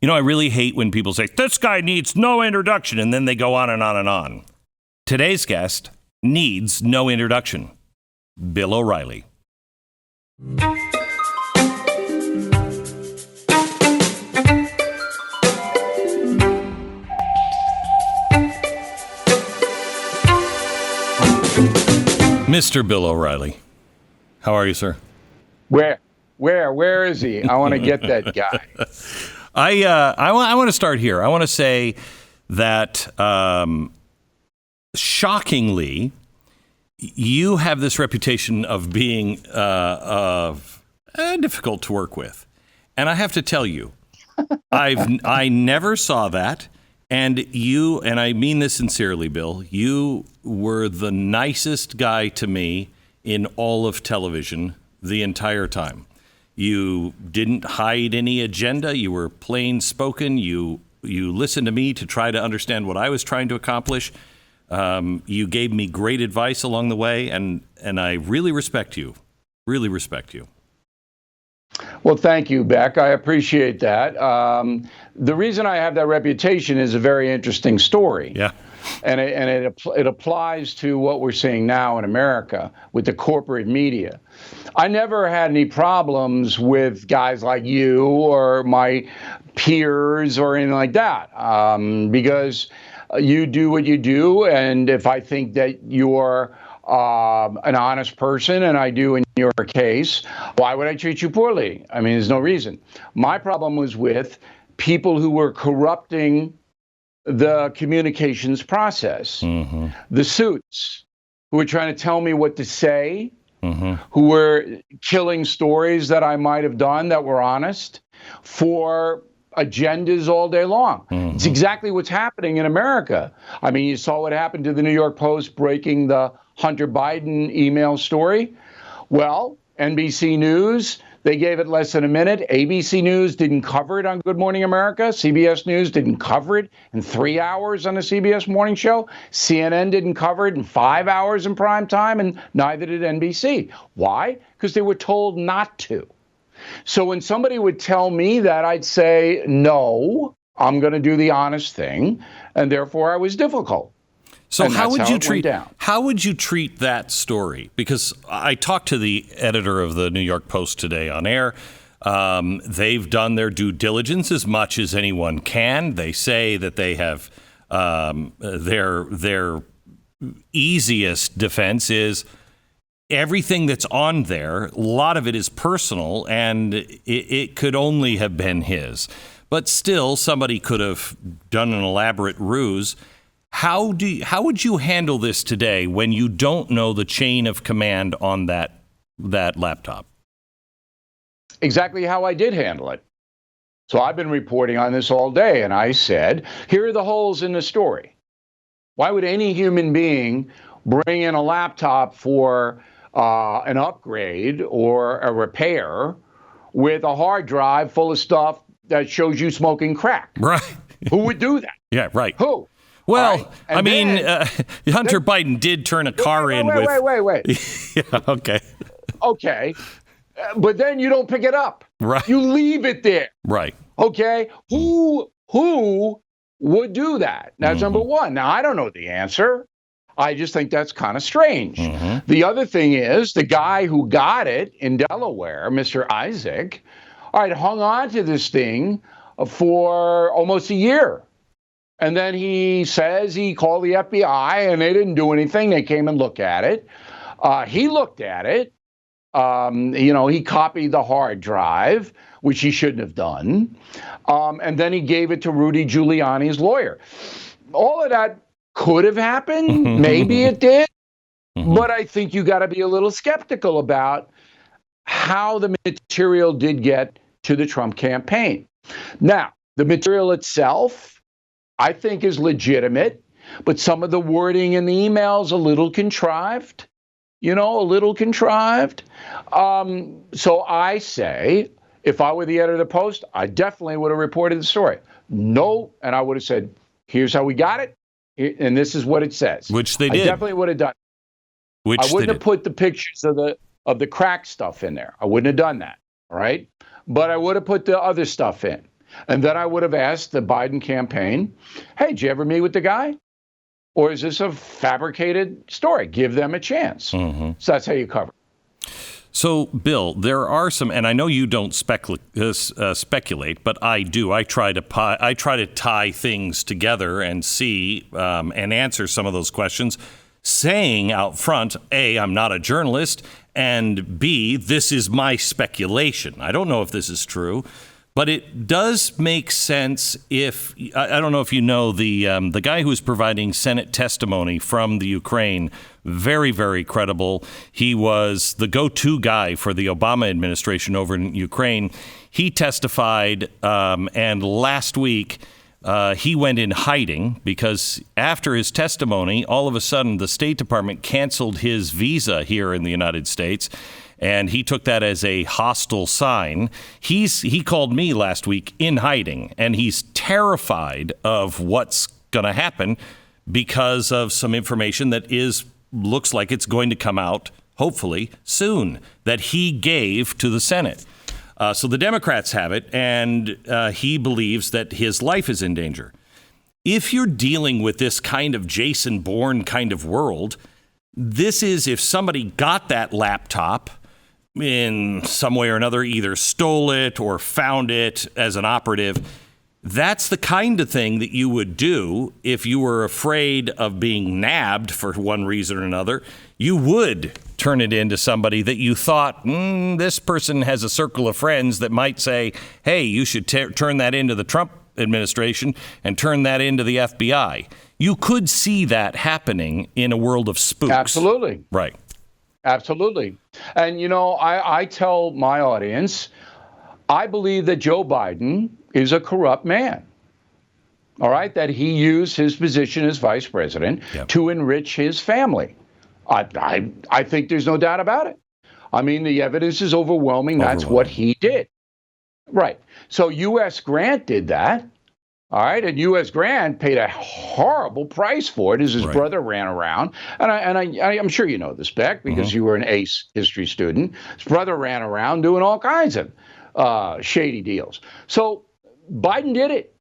I really hate when people say, this guy needs no introduction, and then they go on and on and on. Today's guest needs no introduction. Bill O'Reilly. Mr. Bill O'Reilly. How are you, sir? Where is he? I want to get that guy. I want to start here. I want to say that shockingly, you have this reputation of being difficult to work with, and I have to tell you, I never saw that. And I mean this sincerely, Bill, you were the nicest guy to me in all of television the entire time. You didn't hide any agenda. You were plain spoken. You listened to me to try to understand what I was trying to accomplish. You gave me great advice along the way, and I really respect you. Really respect you. Well, thank you, Beck. I appreciate that. The reason I have that reputation is a very interesting story. Yeah. And it applies to what we're seeing now in America with the corporate media. I never had any problems with guys like you or my peers or anything like that, because you do what you do. And if I think that you're an honest person, and I do in your case, why would I treat you poorly? I mean, there's no reason. My problem was with people who were corrupting the communications process, the suits who were trying to tell me what to say, who were killing stories that I might have done that were honest for agendas all day long. It's exactly what's happening in America. I mean, you saw what happened to the New York Post breaking the Hunter Biden email story. Well, NBC News, they gave it less than a minute. ABC News didn't cover it on Good Morning America. CBS News didn't cover it in 3 hours on a CBS morning show. CNN didn't cover it in 5 hours in prime time, and neither did NBC. Why? Because they were told not to. So when somebody would tell me that, I'd say, no, I'm going to do the honest thing, and therefore I was difficult. So how would you treat that story? Because I talked to the editor of the New York Post today on air. They've done their due diligence as much as anyone can. They say that they have their easiest defense is everything that's on there. A lot of it is personal, and it could only have been his. But still, somebody could have done an elaborate ruse. How would you handle this today when you don't know the chain of command on that laptop? Exactly how I did handle it. So I've been reporting on this all day, and I said, here are the holes in the story. Why would any human being bring in a laptop for an upgrade or a repair with a hard drive full of stuff that shows you smoking crack? Right. Who would do that? Yeah, right. Who? Well, right. I mean, Hunter Biden did turn a car in with... Wait. Yeah, okay. Okay. But then you don't pick it up. Right. You leave it there. Right. Okay. Who would do that? That's number one. Now, I don't know the answer. I just think that's kind of strange. The other thing is the guy who got it in Delaware, Mr. Isaac, hung on to this thing for almost a year. And then he says he called the FBI and they didn't do anything. They came and looked at it. He looked at it. He copied the hard drive, which he shouldn't have done. And then he gave it to Rudy Giuliani's lawyer. All of that could have happened. Maybe it did. But I think you got to be a little skeptical about how the material did get to the Trump campaign. Now, the material itself, I think, is legitimate, but some of the wording in the emails a little contrived. So I say, if I were the editor of the Post, I definitely would have reported the story. No, and I would have said, here's how we got it, and this is what it says. Which they did. I definitely would have done. I wouldn't have put the pictures of the crack stuff in there. I wouldn't have done that, all right? But I would have put the other stuff in. And then I would have asked the Biden campaign, hey, did you ever meet with the guy? Or is this a fabricated story? Give them a chance. Mm-hmm. So that's how you cover it. So, Bill, there are some, and I know you don't speculate, but I do. I try to tie things together and see and answer some of those questions, saying out front, A, I'm not a journalist, and B, this is my speculation. I don't know if this is true, but it does make sense if I don't know if you know the guy who is providing Senate testimony from the Ukraine. Very, very credible. He was the go-to guy for the Obama administration over in Ukraine. He testified, and last week he went in hiding because after his testimony, all of a sudden the State Department canceled his visa here in the United States. And he took that as a hostile sign. He called me last week in hiding, and he's terrified of what's going to happen because of some information that looks like it's going to come out, hopefully, soon, that he gave to the Senate. So the Democrats have it, and he believes that his life is in danger. If you're dealing with this kind of Jason Bourne kind of world, this is if somebody got that laptop in some way or another, either stole it or found it as an operative. That's the kind of thing that you would do if you were afraid of being nabbed for one reason or another. You would turn it into somebody that you thought, this person has a circle of friends that might say, hey, you should turn that into the Trump administration and turn that into the FBI. You could see that happening in a world of spooks. Absolutely. Right. Absolutely. And, I tell my audience, I believe that Joe Biden is a corrupt man. All right, that he used his position as vice president to enrich his family. I think there's no doubt about it. I mean, the evidence is overwhelming. That's what he did. Right. So U.S. Grant did that. All right. And U.S. Grant paid a horrible price for it as his brother ran around. And I'm sure you know this, Beck, because you were an ace history student. His brother ran around doing all kinds of shady deals. So Biden did it.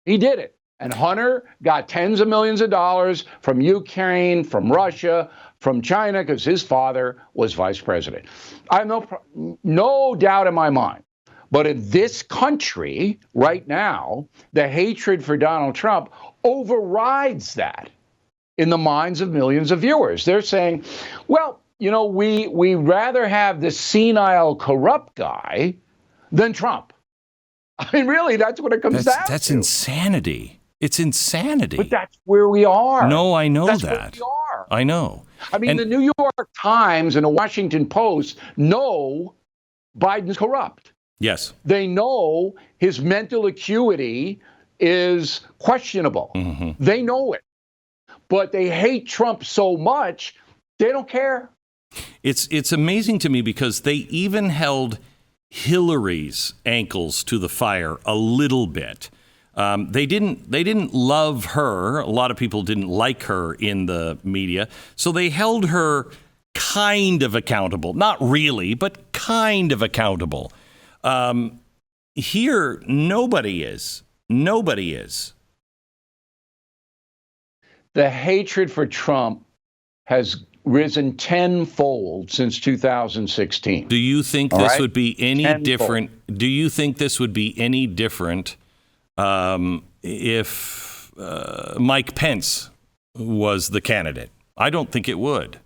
He did it. And Hunter got tens of millions of dollars from Ukraine, from Russia, from China, because his father was vice president. I have no doubt in my mind. But in this country right now, the hatred for Donald Trump overrides that in the minds of millions of viewers. They're saying, well, we rather have the senile, corrupt guy than Trump. I mean, really, that's what it comes down to. That's insanity. It's insanity. But that's where we are. No, I know that's that. Where we are. I know. I mean, the New York Times and the Washington Post know Biden's corrupt. Yes. They know his mental acuity is questionable. They know it. But they hate Trump so much, they don't care. It's amazing to me because they even held Hillary's ankles to the fire a little bit. They didn't love her. A lot of people didn't like her in the media. So they held her kind of accountable. Not really, but kind of accountable. Here, nobody is. Nobody is. The hatred for Trump has risen tenfold since 2016. Do you think this would be any different? Do you think this would be any different if Mike Pence was the candidate? I don't think it would.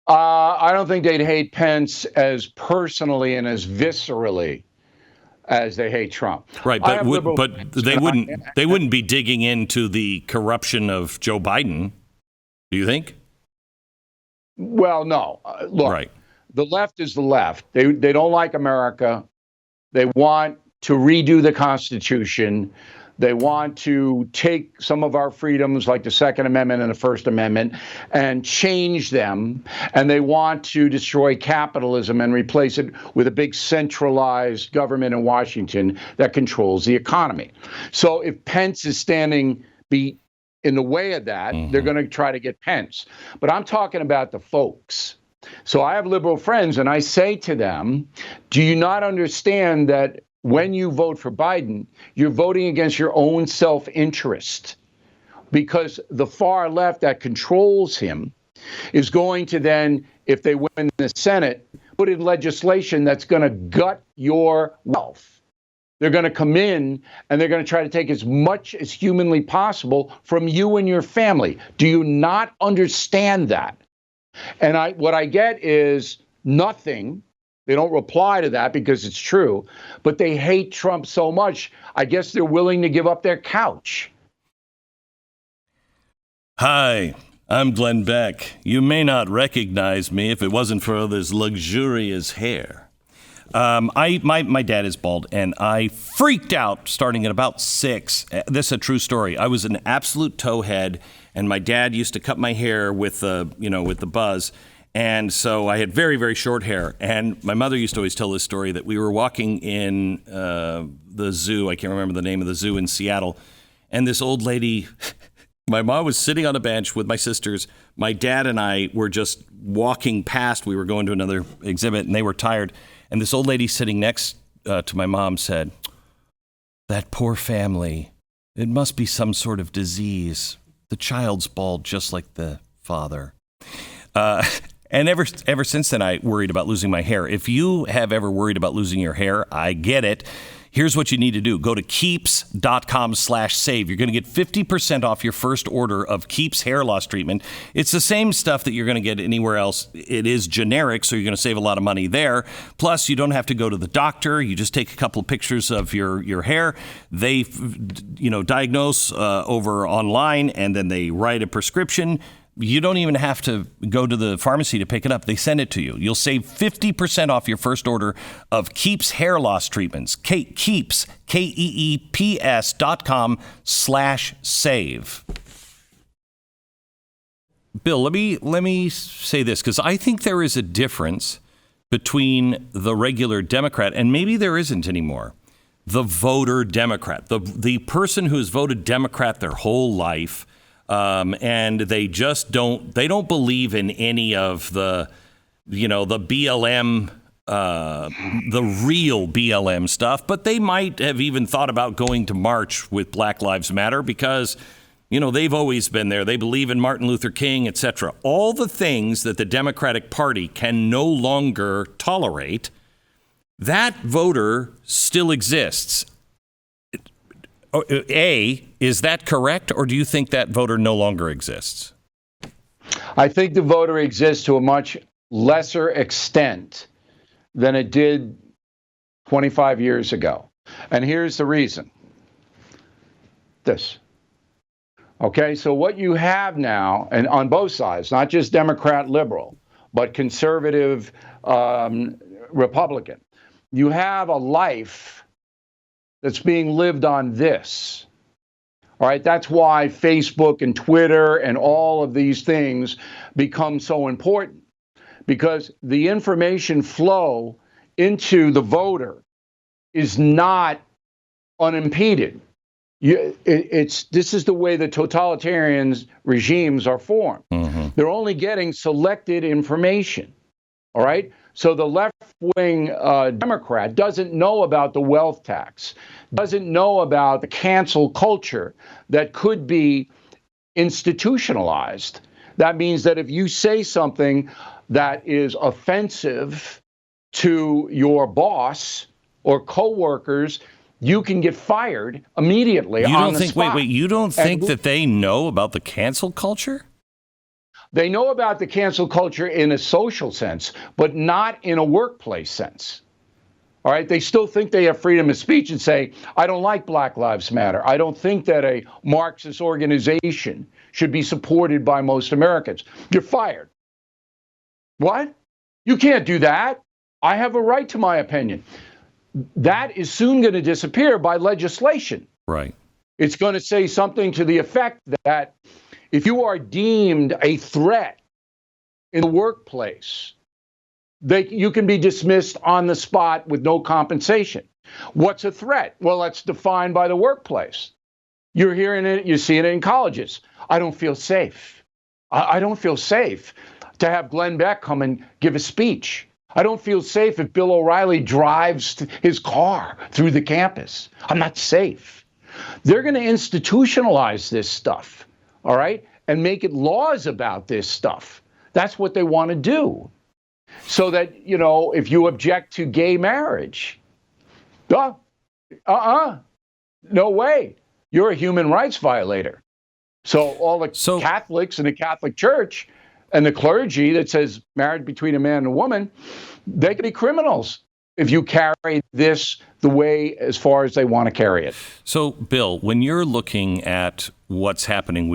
I don't think they'd hate Pence as personally and as viscerally as they hate Trump. Right, but they wouldn't be digging into the corruption of Joe Biden. Do you think? Well, no. Look, the left is the left. They don't like America. They want to redo the Constitution. They want to take some of our freedoms, like the Second Amendment and the First Amendment, and change them. And they want to destroy capitalism and replace it with a big centralized government in Washington that controls the economy. So if Pence is standing in the way of that, they're going to try to get Pence. But I'm talking about the folks. So I have liberal friends, and I say to them, do you not understand that when you vote for Biden, you're voting against your own self-interest, because the far left that controls him is going to then, if they win the Senate, put in legislation that's going to gut your wealth. They're going to come in and they're going to try to take as much as humanly possible from you and your family. Do you not understand that? And what I get is nothing. They don't reply to that because it's true, but they hate Trump so much, I guess they're willing to give up their couch. Hi, I'm Glenn Beck. You may not recognize me if it wasn't for this luxurious hair. My dad is bald, and I freaked out starting at about 6. This is a true story. I was an absolute towhead, and my dad used to cut my hair with the buzz. And so I had very, very short hair. And my mother used to always tell this story that we were walking in the zoo. I can't remember the name of the zoo in Seattle. And this old lady, my mom was sitting on a bench with my sisters. My dad and I were just walking past. We were going to another exhibit, and they were tired. And this old lady sitting next to my mom said, "That poor family, it must be some sort of disease. The child's bald just like the father." And ever since then, I worried about losing my hair. If you have ever worried about losing your hair, I get it. Here's what you need to do. Go to keeps.com/save. You're going to get 50% off your first order of Keeps hair loss treatment. It's the same stuff that you're going to get anywhere else. It is generic, so you're going to save a lot of money there. Plus, you don't have to go to the doctor. You just take a couple of pictures of your hair. They, diagnose over online, and then they write a prescription. You don't even have to go to the pharmacy to pick it up. They send it to you. You'll save 50% off your first order of Keeps hair loss treatments. Keeps, KEEPS.com/save. Bill, let me say this, because I think there is a difference between the regular Democrat, and maybe there isn't anymore, the voter Democrat, the person who's voted Democrat their whole life. And they just don't believe in any of the BLM, the real BLM stuff. But they might have even thought about going to march with Black Lives Matter because, they've always been there. They believe in Martin Luther King, etc. All the things that the Democratic Party can no longer tolerate, that voter still exists. A, is that correct, or do you think that voter no longer exists? I think the voter exists to a much lesser extent than it did 25 years ago. And here's the reason. This. Okay, so what you have now, and on both sides, not just Democrat, liberal, but conservative, Republican, you have a life that's being lived on this. All right, that's why Facebook and Twitter and all of these things become so important, because the information flow into the voter is not unimpeded. This is the way the totalitarian regimes are formed. Mm-hmm. They're only getting selected information. All right. So the left-wing Democrat doesn't know about the wealth tax, doesn't know about the cancel culture that could be institutionalized. That means that if you say something that is offensive to your boss or coworkers, you can get fired immediately on the spot. Wait, you don't think that they know about the cancel culture? They know about the cancel culture in a social sense, but not in a workplace sense. All right. They still think they have freedom of speech and say, I don't like Black Lives Matter. I don't think that a Marxist organization should be supported by most Americans. You're fired. What? You can't do that. I have a right to my opinion. That is soon going to disappear by legislation. Right. It's going to say something to the effect that if you are deemed a threat in the workplace, you can be dismissed on the spot with no compensation. What's a threat? Well, that's defined by the workplace. You're hearing it, you see it in colleges. I don't feel safe. I don't feel safe to have Glenn Beck come and give a speech. I don't feel safe if Bill O'Reilly drives his car through the campus. I'm not safe. They're going to institutionalize this stuff, all right, and make it laws about this stuff. That's what they want to do. So that, if you object to gay marriage, no way. You're a human rights violator. So all the Catholics in the Catholic Church and the clergy that says marriage between a man and a woman, they can be criminals if you carry this the way as far as they want to carry it. So, Bill, when you're looking at what's happening,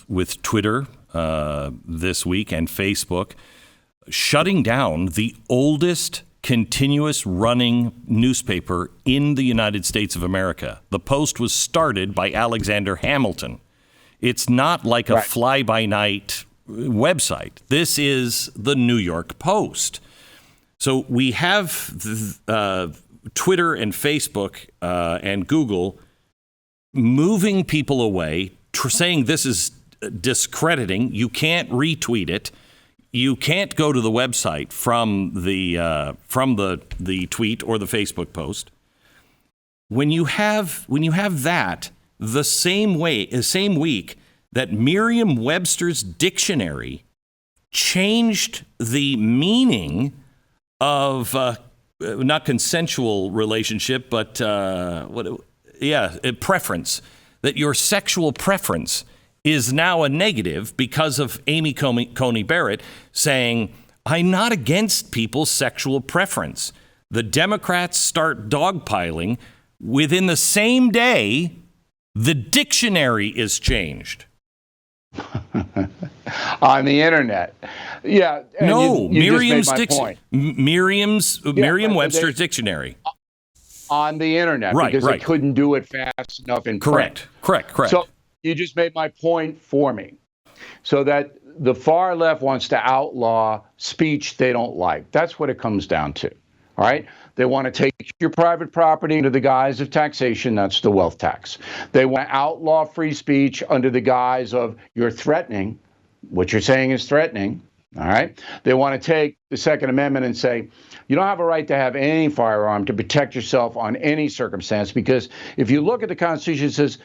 with Twitter this week and Facebook shutting down the oldest continuous running newspaper in the United States of America. The Post was started by Alexander Hamilton. It's not like a fly-by-night website. This is the New York Post. So we have Twitter and Facebook and Google moving people away, saying this is discrediting. You can't retweet it. You can't go to the website from the tweet or the Facebook post. When you have that, the same week that Merriam-Webster's dictionary changed the meaning of not consensual relationship, but preference. That your sexual preference is now a negative because of Amy Coney Barrett saying, I'm not against people's sexual preference. The Democrats start dogpiling. Within the same day, the dictionary is changed. On the internet. Yeah. No, Merriam-Webster's dictionary. On the internet, because they couldn't do it fast enough in print. Correct. So you just made my point for me. So that the far left wants to outlaw speech they don't like. That's what it comes down to. All right. They want to take your private property under the guise of taxation. That's the wealth tax. They want to outlaw free speech under the guise of you're threatening. What you're saying is threatening. All right. They want to take the Second Amendment and say you don't have a right to have any firearm to protect yourself on any circumstance, because if you look at the Constitution, it says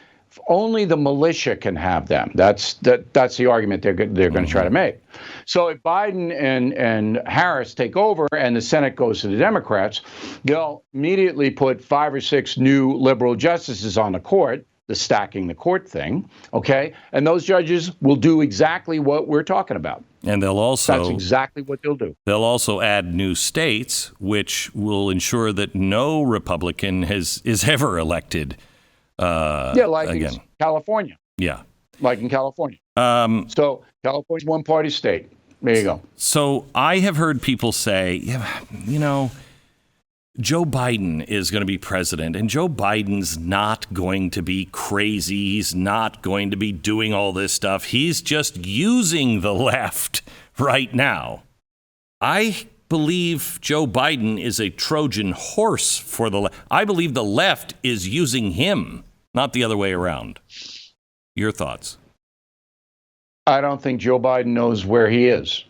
only the militia can have them. That's the argument they're going to try to make. So if Biden and Harris take over and the Senate goes to the Democrats, they'll immediately put 5 or 6 new liberal justices on the court, the stacking the court thing, okay? And those judges will do exactly what we're talking about. And that's exactly what they'll do. They'll also add new states, which will ensure that no Republican is ever elected. Like again. in California. Yeah. Like in California. So California's one-party state. There you go. So I have heard people say, Joe Biden is going to be president, and Joe Biden's not going to be crazy. He's not going to be doing all this stuff. He's just using the left right now. I believe Joe Biden is a Trojan horse for the left. I believe the left is using him, not the other way around. Your thoughts? I don't think Joe Biden knows where he is.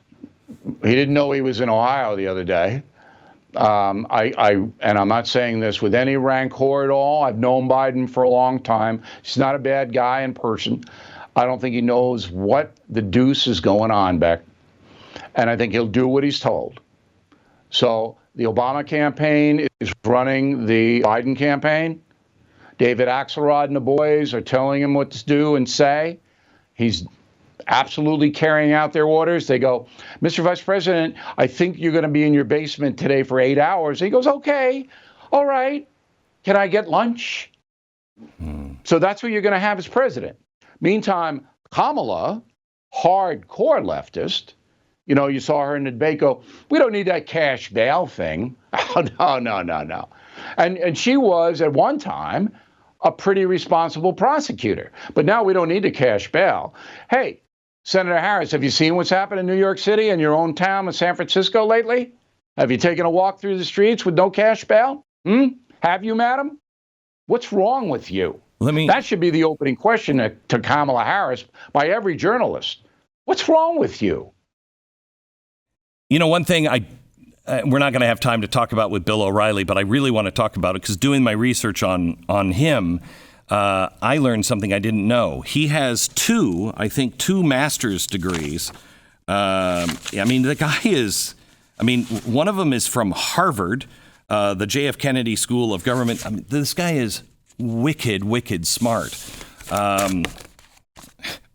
He didn't know he was in Ohio the other day. And I'm not saying this with any rancor at all. I've known Biden for a long time. He's not a bad guy in person. I don't think he knows what the deuce is going on, Beck. And I think he'll do what he's told. So the Obama campaign is running the Biden campaign. David Axelrod and the boys are telling him what to do and say. He's absolutely carrying out their orders. They go, Mr. Vice President, I think you're going to be in your basement today for 8 hours. He goes, okay, all right. Can I get lunch? So that's what you're going to have as president. Meantime, Kamala, hardcore leftist, you saw her in the debate go, we don't need that cash bail thing. Oh, no. And she was at one time a pretty responsible prosecutor. But now we don't need to cash bail. Hey, Senator Harris, have you seen what's happened in New York City and your own town of San Francisco lately? Have you taken a walk through the streets with no cash bail? Have you, madam? What's wrong with you? That should be the opening question to Kamala Harris by every journalist. What's wrong with you? One thing we're not going to have time to talk about with Bill O'Reilly, but I really want to talk about it because doing my research on him, I learned something I didn't know. He has two master's degrees. The guy is, one of them is from Harvard, the J.F. Kennedy School of Government. This guy is wicked smart.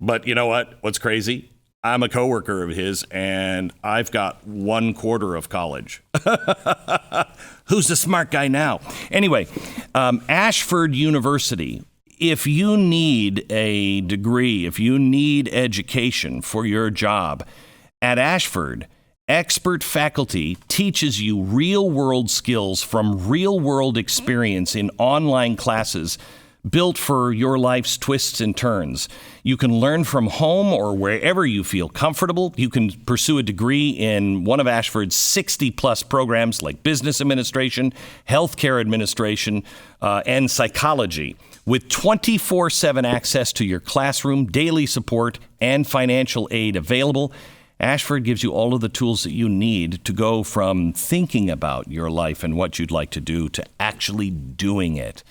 But you know what? What's crazy? I'm a coworker of his, and I've got 1/4 of college. Who's the smart guy now? Anyway, Ashford University. If you need a degree, if you need education for your job, at Ashford, expert faculty teaches you real-world skills from real-world experience in online classes built for your life's twists and turns. You can learn from home or wherever you feel comfortable. You can pursue a degree in one of Ashford's 60-plus programs like business administration, healthcare administration, and psychology. With 24/7 access to your classroom, daily support, and financial aid available, Ashford gives you all of the tools that you need to go from thinking about your life and what you'd like to do to actually doing it.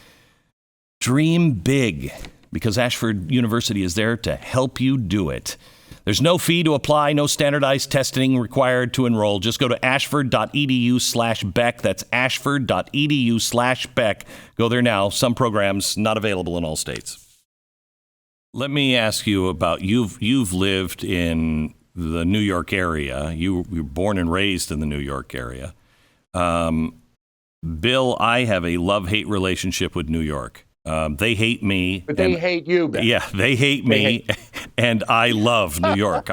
Dream big, because Ashford University is there to help you do it. There's no fee to apply, no standardized testing required to enroll. Just go to ashford.edu/Beck. That's ashford.edu/Beck. Go there now. Some programs not available in all states. Let me ask you about, you've lived in the New York area. You were born and raised in the New York area. Bill, I have a love-hate relationship with New York. They hate me. But they hate you, Ben. Yeah, they hate me, and I love New York.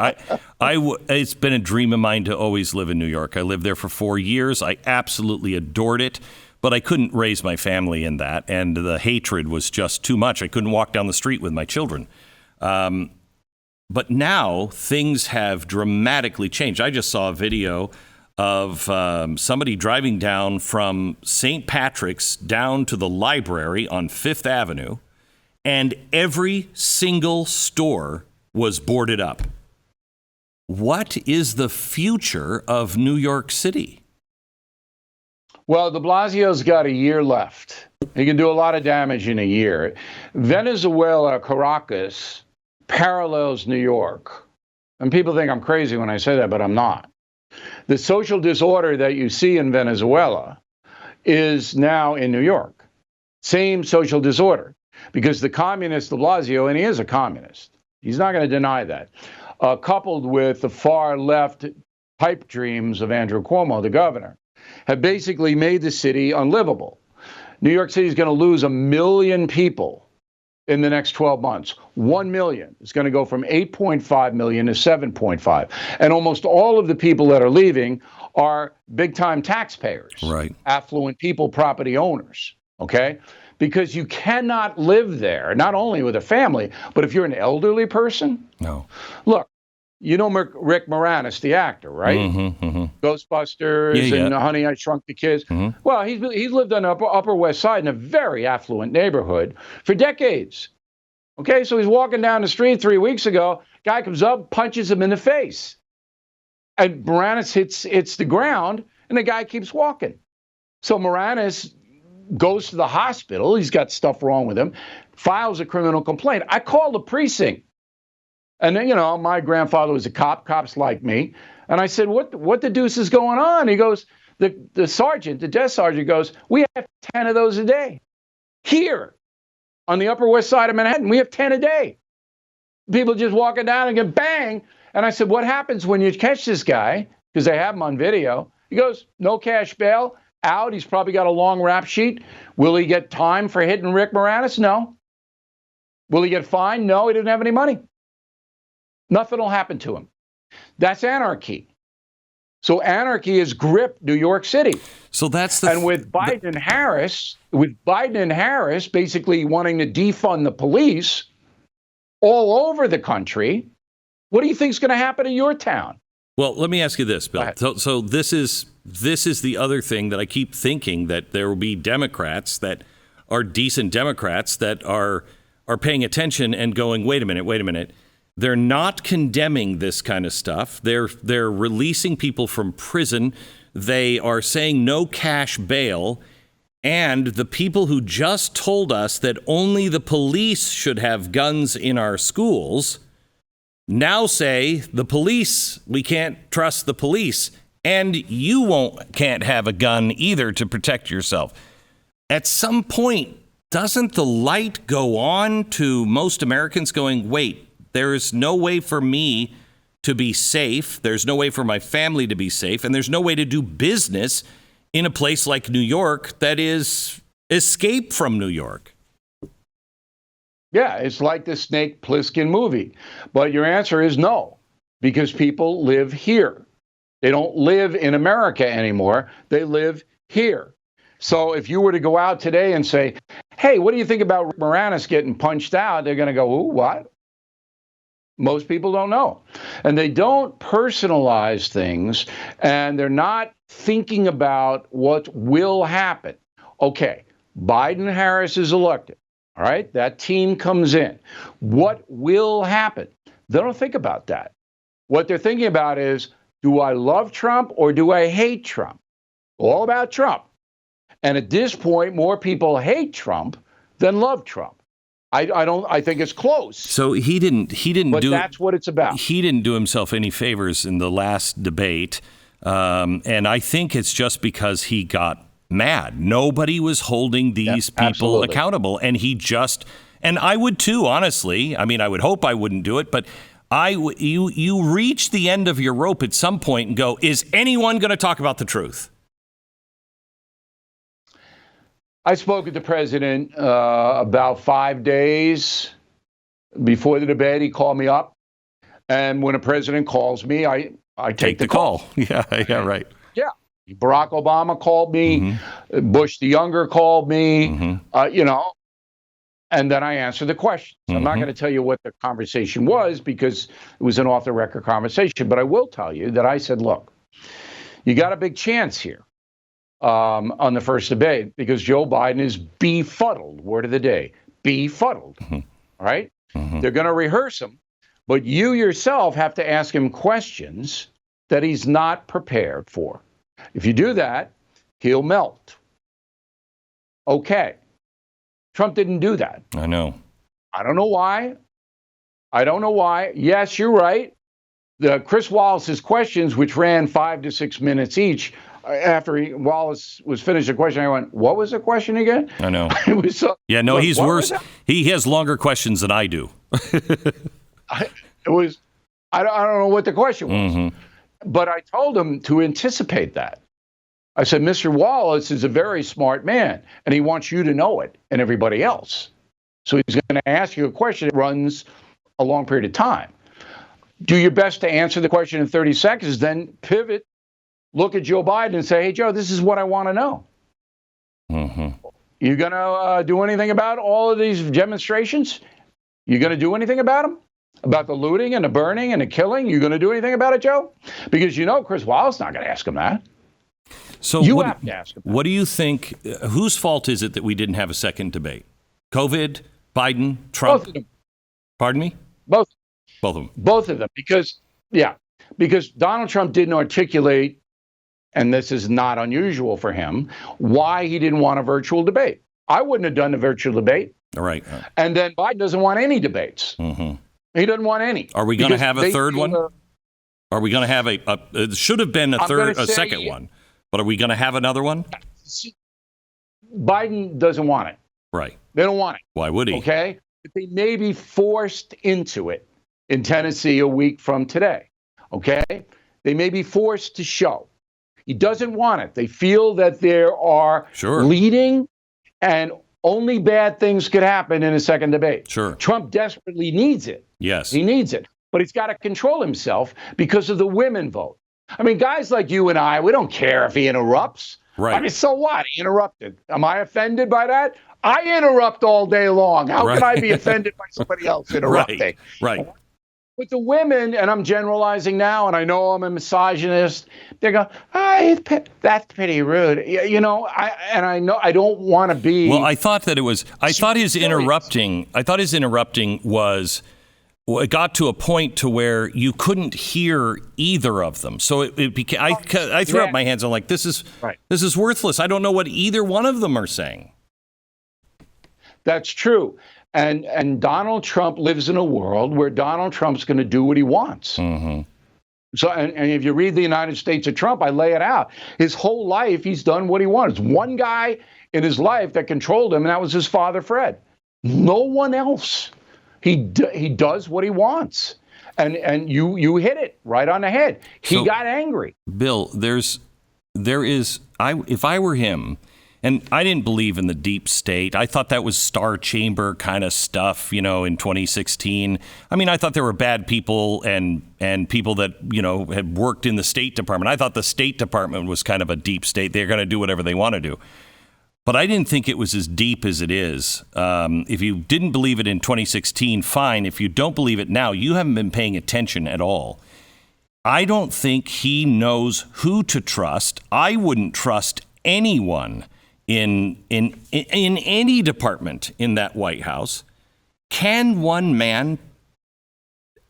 It's been a dream of mine to always live in New York. I lived there for 4 years. I absolutely adored it, but I couldn't raise my family in that, and the hatred was just too much. I couldn't walk down the street with my children. But now things have dramatically changed. I just saw a video of somebody driving down from St. Patrick's down to the library on Fifth Avenue, and every single store was boarded up. What is the future of New York City? Well, de Blasio's got a year left. He can do a lot of damage in a year. Venezuela, Caracas, parallels New York. And people think I'm crazy when I say that, but I'm not. The social disorder that you see in Venezuela is now in New York. Same social disorder. Because the communist de Blasio, and he is a communist, he's not going to deny that, coupled with the far left pipe dreams of Andrew Cuomo, the governor, have basically made the city unlivable. New York City is going to lose 1 million people in the next 12 months. 1 million is going to go from 8.5 million to 7.5. And almost all of the people that are leaving are big-time taxpayers, right? Affluent people, property owners, okay? Because you cannot live there, not only with a family, but if you're an elderly person. No. Look, you know Rick Moranis, the actor, right? Ghostbusters and Honey, I Shrunk the Kids. Well, he's lived on the Upper West Side in a very affluent neighborhood for decades. Okay, so he's walking down the street 3 weeks ago. Guy comes up, punches him in the face. And Moranis hits the ground, and the guy keeps walking. So Moranis goes to the hospital. He's got stuff wrong with him, files a criminal complaint. I call the precinct. And then, my grandfather was a cop. Cops like me. And I said, what the deuce is going on? He goes, the sergeant, the desk sergeant goes, we have 10 of those a day. Here, on the Upper West Side of Manhattan, we have 10 a day. People just walking down and get bang. And I said, what happens when you catch this guy? Because they have him on video. He goes, no cash bail, out. He's probably got a long rap sheet. Will he get time for hitting Rick Moranis? No. Will he get fined? No, he didn't have any money. Nothing will happen to him. That's anarchy. So anarchy has gripped New York City. So that's and with Biden and Harris basically wanting to defund the police all over the country, what do you think is going to happen in your town? Well, let me ask you this, Bill. So this is the other thing that I keep thinking, that there will be Democrats that are decent Democrats that are paying attention and going, wait a minute. They're not condemning this kind of stuff. They're releasing people from prison. They are saying no cash bail. And the people who just told us that only the police should have guns in our schools now say the police, we can't trust the police. And you can't have a gun either to protect yourself. At some point, doesn't the light go on to most Americans going, wait, there is no way for me to be safe. There's no way for my family to be safe. And there's no way to do business in a place like New York that is escape from New York. Yeah, it's like the Snake Plissken movie. But your answer is no, because people live here. They don't live in America anymore. They live here. So if you were to go out today and say, hey, what do you think about Moranis getting punched out? They're going to go, ooh, what? Most people don't know. And they don't personalize things, and they're not thinking about what will happen. Okay, Biden-Harris is elected. All right, that team comes in. What will happen? They don't think about that. What they're thinking about is, do I love Trump or do I hate Trump? All about Trump. And at this point, more people hate Trump than love Trump. I think it's close. So he didn't but do. That's what it's about. He didn't do himself any favors in the last debate, and I think it's just because he got mad. Nobody was holding these people accountable, and he just. And I would too, honestly. I mean, I would hope I wouldn't do it, but you reach the end of your rope at some point and go, is anyone going to talk about the truth? I spoke with the president about 5 days before the debate. He called me up. And when a president calls me, I take the call. Yeah, right. Yeah. Barack Obama called me. Mm-hmm. Bush the Younger called me, mm-hmm. And then I answer the questions. Mm-hmm. I'm not going to tell you what the conversation was because it was an off-the-record conversation. But I will tell you that I said, look, you got a big chance here. On the first debate, because Joe Biden is befuddled. Word of the day, befuddled. Mm-hmm. Right? Mm-hmm. They're going to rehearse him, but you yourself have to ask him questions that he's not prepared for. If you do that, he'll melt. Okay. Trump didn't do that. I know. I don't know why. Yes, you're right. The Chris Wallace's questions, which ran 5 to 6 minutes each, after Wallace was finished the question, I went, what was the question again? I know. It was so, yeah, no, he's worse. He has longer questions than I do. I don't know what the question was. Mm-hmm. But I told him to anticipate that. I said, Mr. Wallace is a very smart man, and he wants you to know it and everybody else. So he's going to ask you a question that runs a long period of time. Do your best to answer the question in 30 seconds, then pivot. Look at Joe Biden and say, hey, Joe, this is what I want to know. Mm-hmm. You going to do anything about all of these demonstrations? You going to do anything about them? About the looting and the burning and the killing? You going to do anything about it, Joe? Because Chris Wallace is not going to ask him that. So you have to ask him that. What do you think? Whose fault is it that we didn't have a second debate? COVID, Biden, Trump? Both of them. Pardon me? Both of them. Both of them. Because Donald Trump didn't articulate, and this is not unusual for him, why he didn't want a virtual debate. I wouldn't have done a virtual debate. All right. And then Biden doesn't want any debates. Mm-hmm. He doesn't want any. Are we going to have a third one? Are we going to have it should have been a second one, but are we going to have another one? Biden doesn't want it. Right. They don't want it. Why would he? Okay. They may be forced into it in Tennessee a week from today. Okay. They may be forced to show. He doesn't want it. They feel that there are leading and only bad things could happen in a second debate. Sure. Trump desperately needs it. Yes. He needs it. But he's got to control himself because of the women vote. I mean, guys like you and I, we don't care if he interrupts. Right. I mean, so what? He interrupted. Am I offended by that? I interrupt all day long. How can I be offended by somebody else interrupting? Right. With the women, and I'm generalizing now, and I know I'm a misogynist, they go, that's pretty rude. I know I don't want to be. Well, I thought his interrupting was it got to a point to where you couldn't hear either of them. So it became, I threw up my hands. I'm like, this is worthless. I don't know what either one of them are saying. That's true. And Donald Trump lives in a world where Donald Trump's going to do what he wants. Mm-hmm. So, and if you read the United States of Trump, I lay it out. His whole life, he's done what he wants. One guy in his life that controlled him, and that was his father, Fred. No one else. He does what he wants. And you hit it right on the head. He got angry. Bill, if I were him, and I didn't believe in the deep state. I thought that was Star Chamber kind of stuff, in 2016. I mean, I thought there were bad people and people that, had worked in the State Department. I thought the State Department was kind of a deep state. They're going to do whatever they want to do. But I didn't think it was as deep as it is. If you didn't believe it in 2016, fine. If you don't believe it now, you haven't been paying attention at all. I don't think he knows who to trust. I wouldn't trust anyone in any department in that White House. Can one man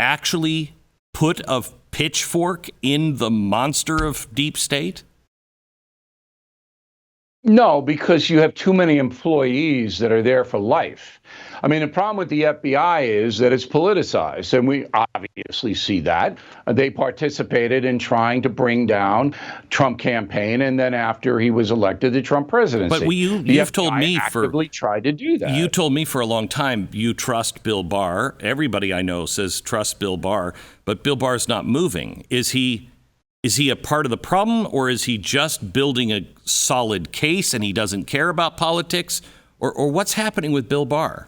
actually put a pitchfork in the monster of deep state? No, because you have too many employees that are there for life. I mean, the problem with the FBI is that it's politicized, and we obviously see that. They participated in trying to bring down Trump campaign, and then after he was elected, the Trump presidency. But you've told me actively tried to do that. You told me for a long time you trust Bill Barr. Everybody I know says trust Bill Barr, but Bill Barr's not moving. Is he a part of the problem, or is he just building a solid case and he doesn't care about politics? Or what's happening with Bill Barr?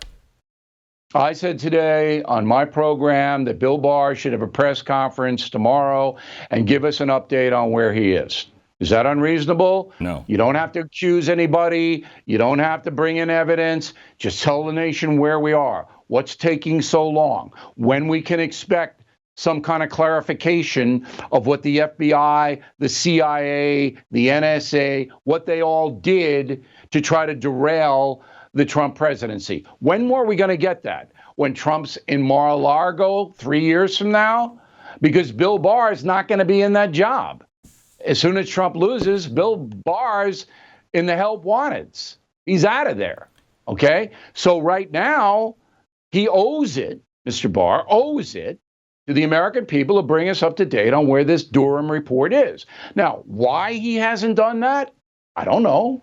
I said today on my program that Bill Barr should have a press conference tomorrow and give us an update on where he is. Is that unreasonable? No. You don't have to accuse anybody. You don't have to bring in evidence. Just tell the nation where we are. What's taking so long? When we can expect some kind of clarification of what the FBI, the CIA, the NSA, what they all did to try to derail the Trump presidency. When were we going to get that? When Trump's in Mar-a-Lago 3 years from now? Because Bill Barr is not going to be in that job. As soon as Trump loses, Bill Barr's in the help wanteds. He's out of there. Okay? So right now, he owes it, Mr. Barr owes it to the American people to bring us up to date on where this Durham report is. Now, why he hasn't done that? I don't know.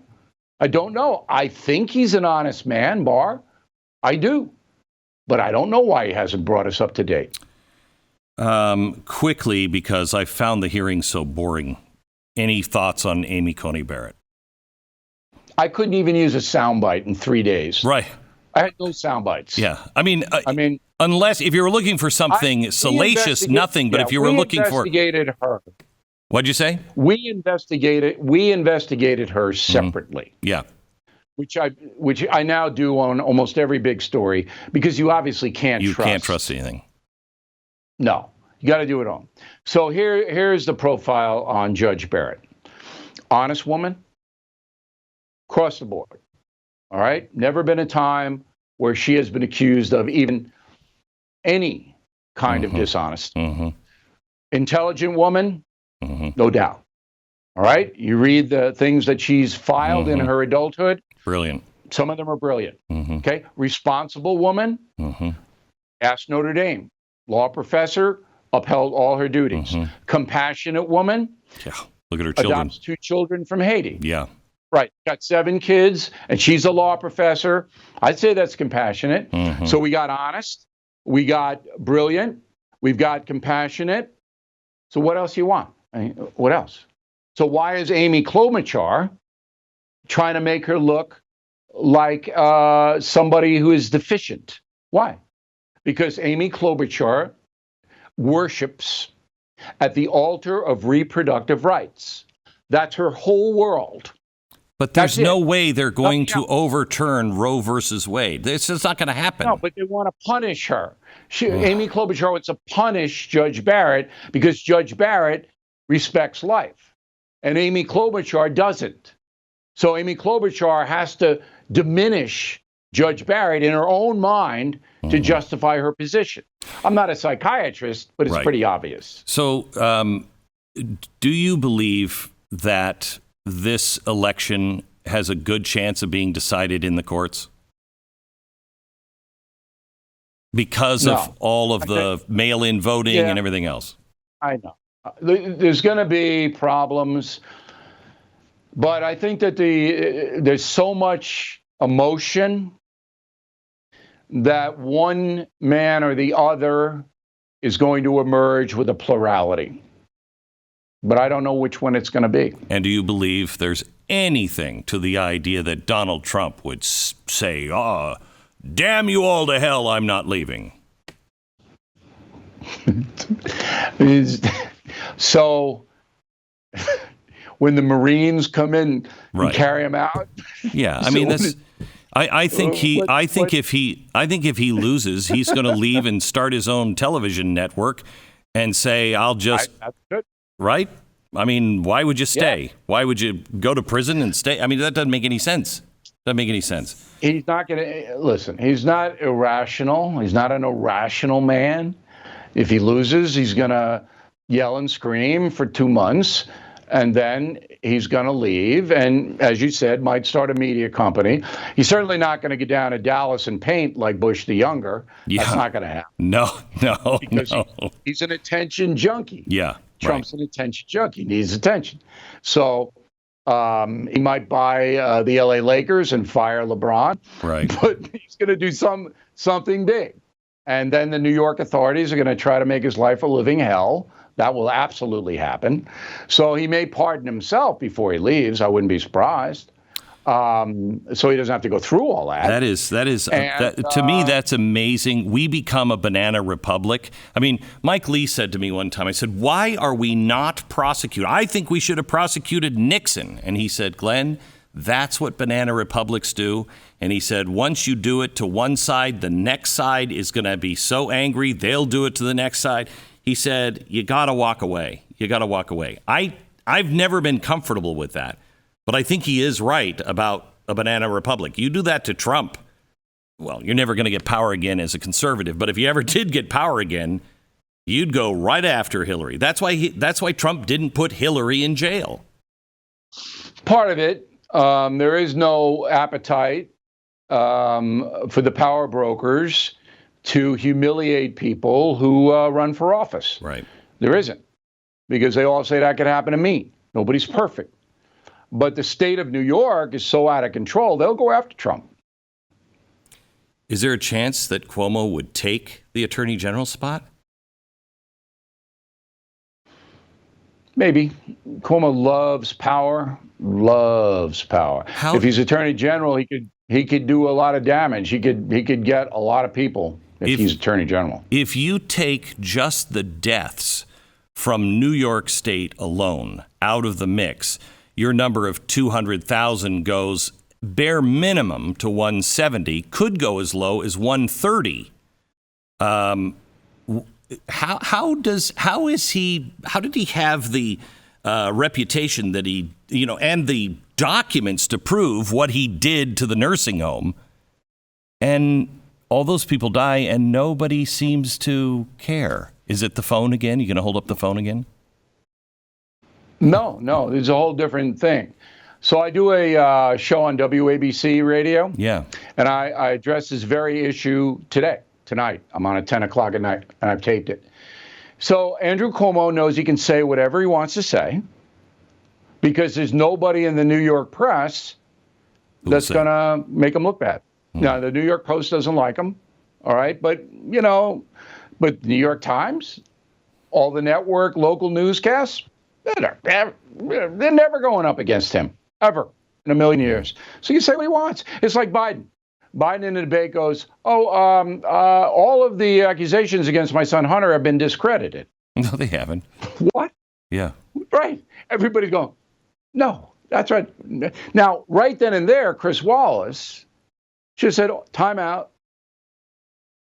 I think he's an honest man, Barr. I do. But I don't know why he hasn't brought us up to date. Quickly, because I found the hearing so boring. Any thoughts on Amy Coney Barrett? I couldn't even use a soundbite in 3 days. Right. I had no sound bites. Yeah. I mean, unless if you were looking for something salacious, nothing. But if you were looking for, we investigated her. What'd you say? We investigated her separately. Yeah. Which I now do on almost every big story, because you obviously can't trust. You can't trust anything. No, you got to do it on. So here's the profile on Judge Barrett. Honest woman, across the board. All right. Never been a time where she has been accused of even any kind of dishonesty. Mm-hmm. Intelligent woman, no doubt. All right. You read the things that she's filed in her adulthood. Brilliant. Some of them are brilliant. Okay. Responsible woman. Asked Notre Dame. Law professor, upheld all her duties. Compassionate woman. Yeah. Look at her children. Adopts 2 children from Haiti. Yeah. Right. Got 7 kids, and she's a law professor. I'd say that's compassionate. So we got honest. We got brilliant. We've got compassionate. So what else do you want? I mean, what else? So why is Amy Klobuchar trying to make her look like somebody who is deficient? Why? Because Amy Klobuchar worships at the altar of reproductive rights. That's her whole world. But there's no way they're going to overturn Roe versus Wade. It's just not going to happen. No, but they want to punish her. Amy Klobuchar wants to punish Judge Barrett because Judge Barrett respects life. And Amy Klobuchar doesn't. So Amy Klobuchar has to diminish Judge Barrett in her own mind to justify her position. I'm not a psychiatrist, but it's Right. pretty obvious. So, do you believe that this election has a good chance of being decided in the courts? Because of all of the mail-in voting and everything else? I know. There's going to be problems, but I think that there's so much emotion that one man or the other is going to emerge with a plurality. But I don't know which one it's going to be. And do you believe there's anything to the idea that Donald Trump would say, damn you all to hell, I'm not leaving? So when the Marines come in Right. and carry him out. Yeah, I mean, that's. I think if he loses, he's going to leave and start his own television network and say, "I'll just." That's good. Right? I mean, why would you stay? Yeah. Why would you go to prison and stay? I mean, that doesn't make any sense. He's not going to listen. He's not irrational. He's not an irrational man. If he loses, he's going to yell and scream for 2 months, and then he's going to leave. And as you said, might start a media company. He's certainly not going to get down to Dallas and paint like Bush the Younger. Yeah. That's not going to happen. No. Because he's an attention junkie. Yeah. Trump's an attention junkie. He needs attention. So he might buy the LA Lakers and fire LeBron. Right. But he's going to do something big. And then the New York authorities are going to try to make his life a living hell. That will absolutely happen. So he may pardon himself before he leaves. I wouldn't be surprised. So he doesn't have to go through all that. To me, that's amazing. We become a banana republic. I mean, Mike Lee said to me one time, I said, why are we not prosecuted? I think we should have prosecuted Nixon. And he said, Glenn, that's what banana republics do. And he said, once you do it to one side, the next side is going to be so angry, they'll do it to the next side. He said, you got to walk away. I've never been comfortable with that. But I think he is right about a banana republic. You do that to Trump, well, you're never going to get power again as a conservative. But if you ever did get power again, you'd go right after Hillary. That's why Trump didn't put Hillary in jail. Part of it, there is no appetite for the power brokers to humiliate people who run for office. Right. There isn't, because they all say that could happen to me. Nobody's perfect. But the state of New York is so out of control, they'll go after Trump. Is there a chance that Cuomo would take the attorney general spot? Maybe. Cuomo loves power. If he's attorney general, he could do a lot of damage. He could get a lot of people if he's attorney general. If you take just the deaths from New York State alone out of the mix, your number of 200,000 goes bare minimum to 170, could go as low as 130. How did he have the reputation that he, and the documents to prove what he did to the nursing home, and all those people die and nobody seems to care? Is it the phone again? You going to hold up the phone again? No, it's a whole different thing. So I do a show on WABC radio. Yeah. And I address this very issue tonight. I'm on at 10 o'clock at night, and I've taped it. So Andrew Cuomo knows he can say whatever he wants to say, because there's nobody in the New York press that's going to make him look bad. Now, the New York Post doesn't like him, all right? But the New York Times, all the network local newscasts, they're never going up against him, ever, in a million years. So you say what he wants. It's like Biden. Biden in the debate goes, all of the accusations against my son Hunter have been discredited. No, they haven't. What? Yeah. Right. Everybody's going, no, that's right. Now, right then and there, Chris Wallace just said, time out.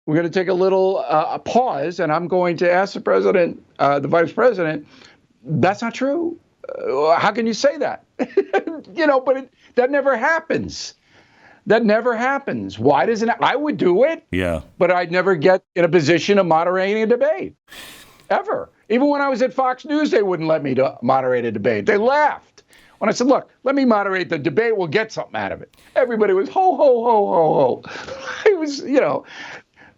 We're going to take a little pause, and I'm going to ask the president, the vice president, that's not true. How can you say that? But that never happens. That never happens. Why doesn't it? I would do it. Yeah. But I'd never get in a position of moderating a debate. Ever. Even when I was at Fox News, they wouldn't let me moderate a debate. They laughed. When I said, look, let me moderate the debate, we'll get something out of it. Everybody was ho, ho, ho, ho, ho. It was,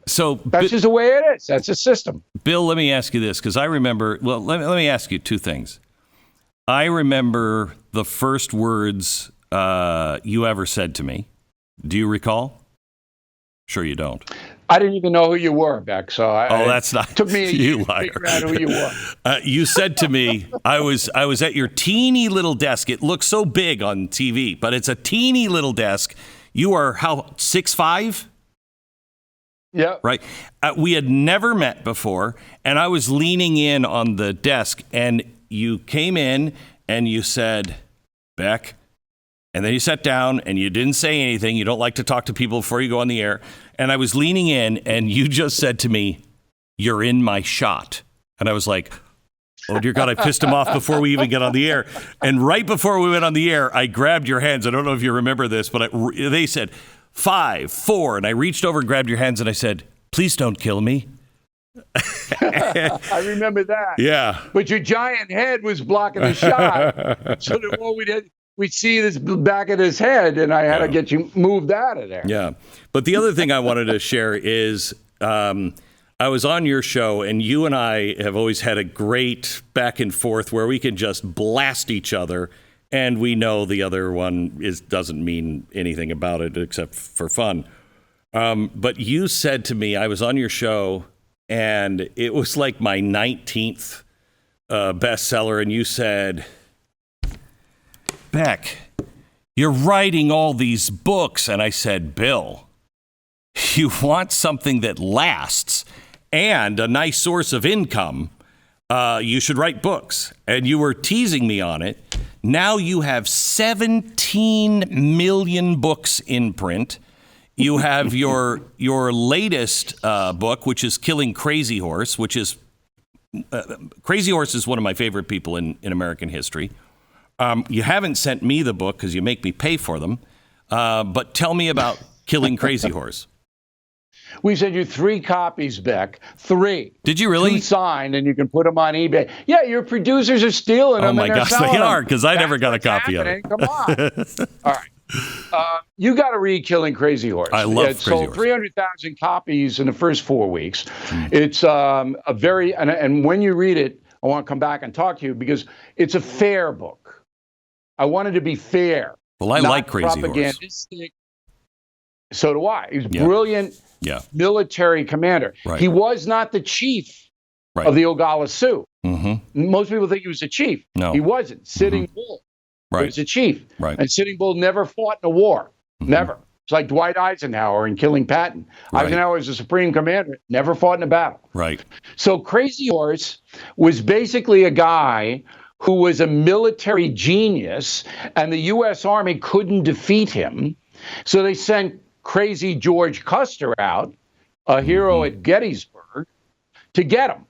So that's just the way it is. That's the system. Bill, let me ask you this, because I remember, let me ask you two things. I remember the first words you ever said to me. Do you recall? Sure you don't. I didn't even know who you were, Beck. So that's not. It took me a year you to liar. figure out who you were. You said to me, I was at your teeny little desk. It looks so big on TV, but it's a teeny little desk. You are how 6'5"? Yeah. Right. We had never met before, and I was leaning in on the desk, and you came in and you said, Beck. And then you sat down and you didn't say anything. You don't like to talk to people before you go on the air. And I was leaning in and you just said to me, you're in my shot. And I was like, oh, dear God, I pissed him off before we even get on the air. And right before we went on the air, I grabbed your hands. I don't know if you remember this, but they said 5, 4. And I reached over and grabbed your hands and I said, please don't kill me. I remember that. Yeah. But your giant head was blocking the shot. So that what we did, we'd see this back of his head, and I had to get you moved out of there. Yeah. But the other thing I wanted to share is I was on your show, and you and I have always had a great back and forth where we can just blast each other, and we know the other one doesn't mean anything about it except for fun. But you said to me, I was on your show, and it was like my 19th bestseller, and you said, Beck, you're writing all these books. And I said, Bill, you want something that lasts and a nice source of income, you should write books. And you were teasing me on it. Now you have 17 million books in print. You have your latest book, which is Killing Crazy Horse, which is Crazy Horse is one of my favorite people in American history. You haven't sent me the book because you make me pay for them. But tell me about Killing Crazy Horse. We sent you 3 copies, Beck. 3. Did you really? 2 signed, and you can put them on eBay. Yeah, your producers are stealing them. Oh, my gosh, they are, because I never got a copy of it. Come on. All right. You got to read Killing Crazy Horse. I love It Crazy sold Horse. 300,000 copies in the first 4 weeks. It's a very, and when you read it, I want to come back and talk to you because it's a fair book. I wanted to be fair. Well, I like Crazy Horse. So do I. He's brilliant military commander. Right. He was not the chief of the Oglala Sioux. Mm-hmm. Most people think he was the chief. No. He wasn't. Sitting Bull was the chief. Right. And Sitting Bull never fought in a war. Never. It's like Dwight Eisenhower in Killing Patton. Right. Eisenhower was the supreme commander, never fought in a battle. Right. So Crazy Horse was basically a guy who was a military genius, and the U.S. Army couldn't defeat him. So they sent Crazy George Custer out, a hero at Gettysburg, to get him.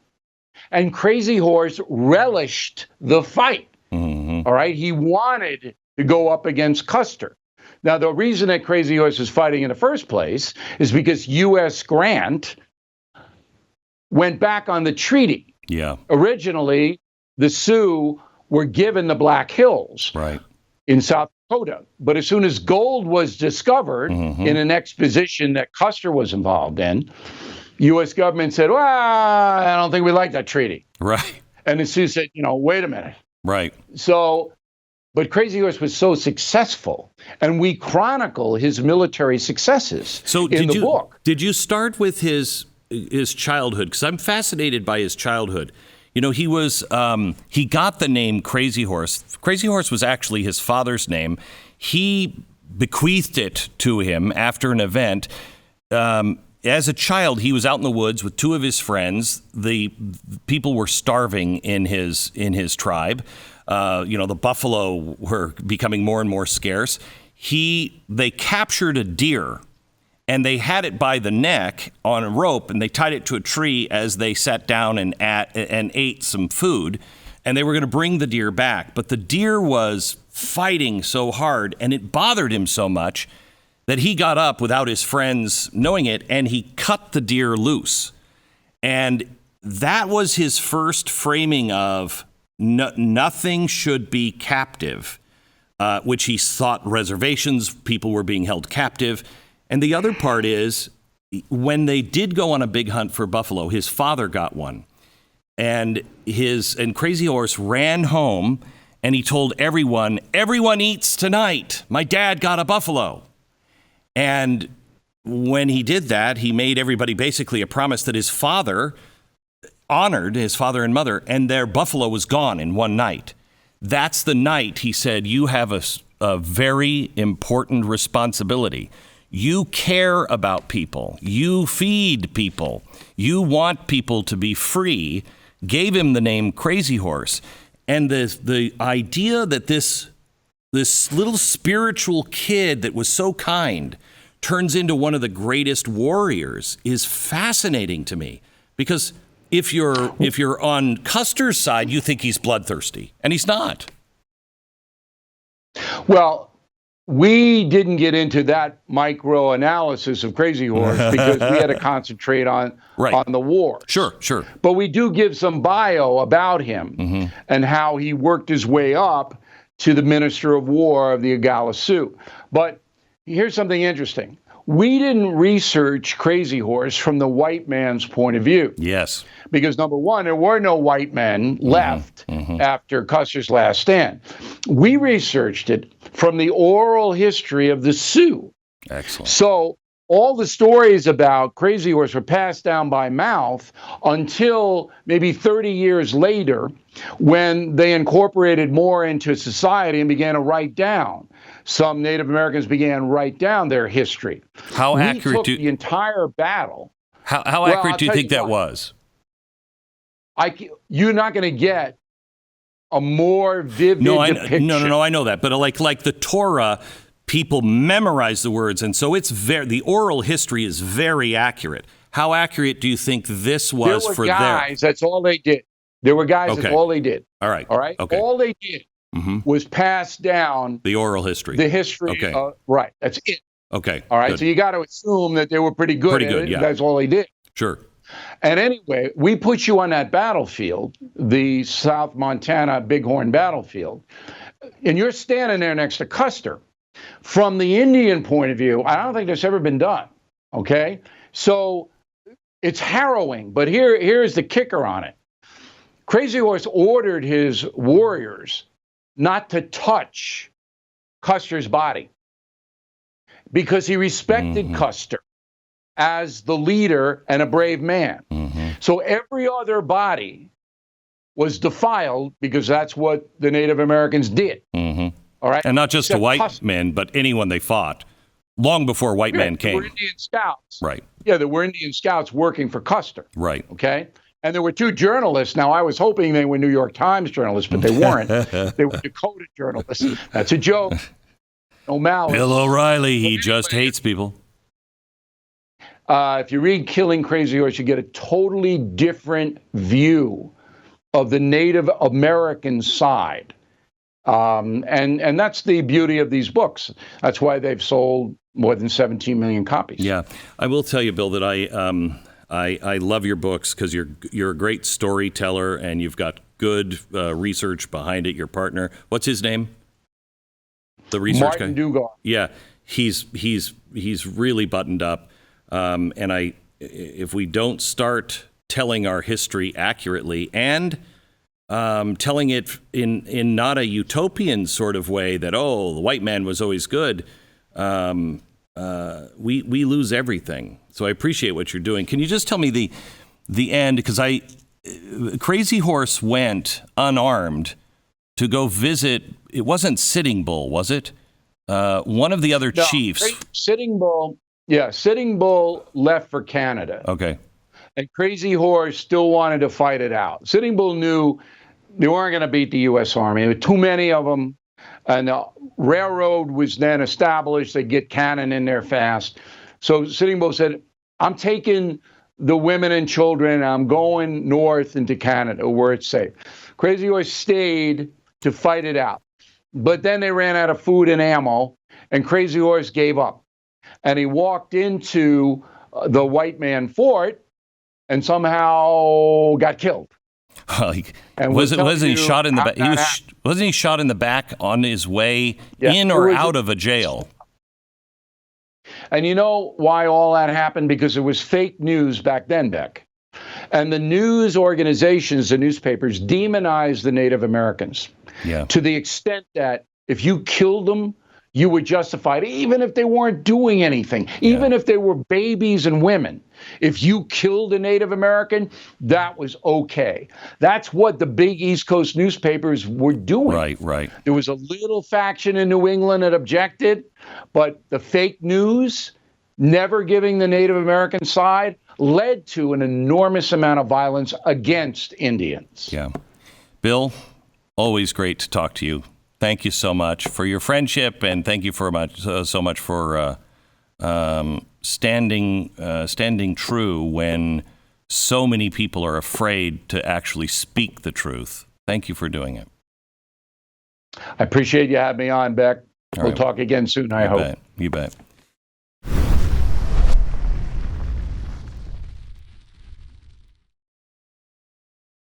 And Crazy Horse relished the fight. All right? He wanted to go up against Custer. Now, the reason that Crazy Horse was fighting in the first place is because U.S. Grant went back on the treaty. Yeah. Originally, the Sioux were given the Black Hills in South Dakota. But as soon as gold was discovered in an exposition that Custer was involved in, U.S. government said, well, I don't think we like that treaty. Right. And the Sioux said, wait a minute. Right. So, but Crazy Horse was so successful, and we chronicle his military successes in the book. Did you start with his childhood? Because I'm fascinated by his childhood. He was, he got the name Crazy Horse. Crazy Horse was actually his father's name. He bequeathed it to him after an event. As a child, he was out in the woods with 2 of his friends. The people were starving in his tribe. The buffalo were becoming more and more scarce. They captured a deer, and they had it by the neck on a rope, and they tied it to a tree as they sat down and ate some food, and they were going to bring the deer back. But the deer was fighting so hard, and it bothered him so much that he got up without his friends knowing it, and he cut the deer loose. And that was his first framing of nothing should be captive, which he thought reservations, people were being held captive. And the other part is, when they did go on a big hunt for buffalo, his father got one. And Crazy Horse ran home, and he told everyone eats tonight. My dad got a buffalo. And when he did that, he made everybody basically a promise that his father honored his father and mother, and their buffalo was gone in one night. That's the night he said, you have a very important responsibility. You care about people. You feed people. You want people to be free. Gave him the name Crazy Horse. And the idea that this little spiritual kid that was so kind turns into one of the greatest warriors is fascinating to me. Because if you're on Custer's side, you think he's bloodthirsty, and he's not. Well, we didn't get into that micro analysis of Crazy Horse because we had to concentrate on the war. Sure. But we do give some bio about him and how he worked his way up to the Minister of War of the Agala Sioux. But here's something interesting. We didn't research Crazy Horse from the white man's point of view. Yes. Because number one, there were no white men left after Custer's last stand. We researched it from the oral history of the Sioux. Excellent. So all the stories about Crazy Horse were passed down by mouth until maybe 30 years later, when they incorporated more into society and began to write down. Some Native Americans began to write down their history. How accurate the entire battle. How accurate do you think that was? You're not going to get a more vivid depiction. No, I know that. But like the Torah, people memorize the words, and so the oral history is very accurate. How accurate do you think this was for them? There were guys, that's all they did. There were guys, that's all they did. All right. Okay. All they did was pass down the oral history. The history. Okay. Right. That's it. Okay. All right. Good. So you got to assume that they were pretty good. Yeah. That's all they did. Sure. And anyway, we put you on that battlefield, the South Montana Bighorn battlefield, and you're standing there next to Custer. From the Indian point of view, I don't think that's ever been done. Okay. So it's harrowing, but here's the kicker on it. Crazy Horse ordered his warriors not to touch Custer's body because he respected Custer as the leader and a brave man. So every other body was defiled because that's what the Native Americans did. All right, and not just the white men, but anyone they fought long before white men came. There were Indian scouts. Right. Yeah, there were Indian scouts working for Custer. Right. Okay. And there were two journalists. Now, I was hoping they were New York Times journalists, but they weren't. They were Dakota journalists. That's a joke. No malice. Bill O'Reilly, he just hates people. If you read Killing Crazy Horse, you get a totally different view of the Native American side. And that's the beauty of these books. That's why they've sold more than 17 million copies. Yeah. I will tell you, Bill, that I love your books because you're a great storyteller and you've got good research behind it. Your partner, what's his name? The research Martin guy? Dugard. Yeah. He's really buttoned up. And if we don't start telling our history accurately and telling it in not a utopian sort of way that, the white man was always good, we lose everything. So I appreciate what you're doing. Can you just tell me the end? Because Crazy Horse went unarmed to go visit. It wasn't Sitting Bull, was it? One of the other chiefs. Sitting Bull. Yeah, Sitting Bull left for Canada. Okay. And Crazy Horse still wanted to fight it out. Sitting Bull knew they weren't going to beat the U.S. Army. There were too many of them. And the railroad was then established. They get cannon in there fast. So Sitting Bull said, I'm taking the women and children. I'm going north into Canada where it's safe. Crazy Horse stayed to fight it out. But then they ran out of food and ammo, and Crazy Horse gave up. and he walked into the white man fort and somehow got killed. And wasn't he shot in the back? Wasn't he shot in the back on his way in or out of a jail? And you know why all that happened? Because it was fake news back then, Beck. And the news organizations, the newspapers, demonized the Native Americans to the extent that if you killed them, you were justified, even if they weren't doing anything, even if they were babies and women. If you killed a Native American, that was okay. That's what the big East Coast newspapers were doing. Right. There was a little faction in New England that objected, but the fake news, never giving the Native American side, led to an enormous amount of violence against Indians. Yeah. Bill, always great to talk to you. Thank you so much for your friendship, and thank you so much for standing true when so many people are afraid to actually speak the truth. Thank you for doing it. I appreciate you having me on, Beck. We'll talk again soon, I hope. You bet.